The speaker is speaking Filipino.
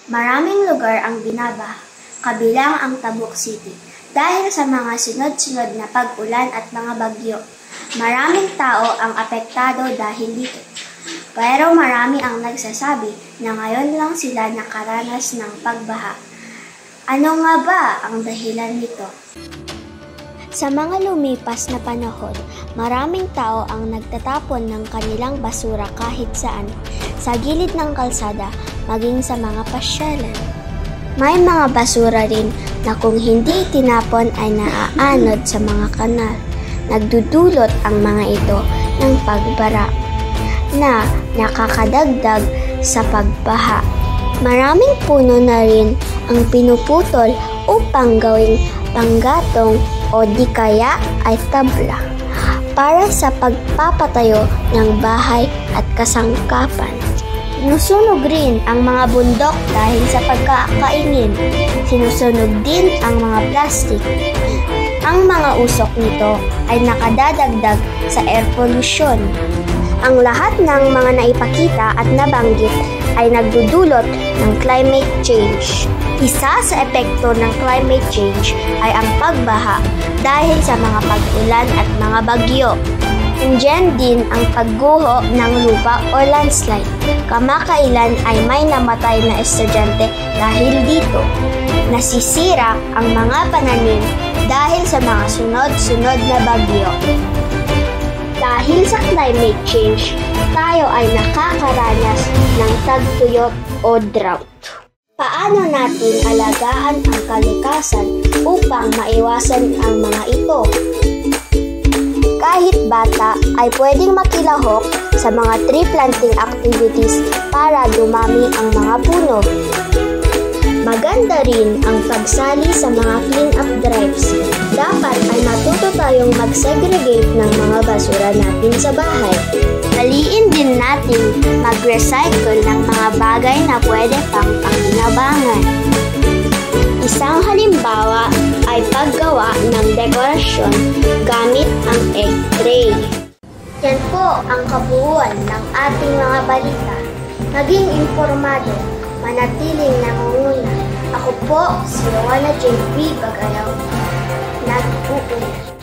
Maraming lugar ang binabaha, kabilang ang Tabuk City, dahil sa mga sunod-sunod na pag-ulan at mga bagyo. Maraming tao ang apektado dahil dito. Pero marami ang nagsasabi na ngayon lang sila nakaranas ng pagbaha. Ano nga ba ang dahilan nito? Sa mga lumipas na panahon, maraming tao ang nagtatapon ng kanilang basura kahit saan, sa gilid ng kalsada, maging sa mga pasyalan. May mga basura rin na kung hindi tinapon ay naaanod sa mga kanal. Nagdudulot ang mga ito ng pagbara na nakakadagdag sa pagbaha. Maraming puno na rin ang pinuputol upang gawing panggatong o di kaya ay tabla para sa pagpapatayo ng bahay at kasangkapan. Sinusunog rin ang mga bundok dahil sa pagkakainin. Sinusunog din ang mga plastic. Ang mga usok nito ay nakadadagdag sa air pollution. Ang lahat ng mga naipakita at nabanggit ay nagdudulot ng climate change. Isa sa epekto ng climate change ay ang pagbaha dahil sa mga pag-ulan at mga bagyo. Nandiyan din ang pagguho ng lupa o landslide. Kamakailan ay may namatay na estudyante dahil dito. Nasisira ang mga pananim dahil sa mga sunod-sunod na bagyo. Dahil sa climate change, tayo ay nakakaranas ng tagtuyot o drought. Paano natin alagaan ang kalikasan upang maiwasan ang mga ito? Kahit bata ay pwedeng makilahok sa mga tree planting activities para dumami ang mga puno. Maganda rin ang pagsali sa mga clean-up drives. Dapat ay matuto tayong mag-segregate ng mga basura natin sa bahay. Daliin din natin mag-recycle ng mga bagay na pwede pang pakinabangan. Isang halimbawa ay paggawa ng dekorasyon gamit ang egg tray. Yan po ang kabuuan ng ating mga balita. Maging impormado, manatiling nangunguna. Ako po si Rowana J.P. Bagalaw, nag-uulat.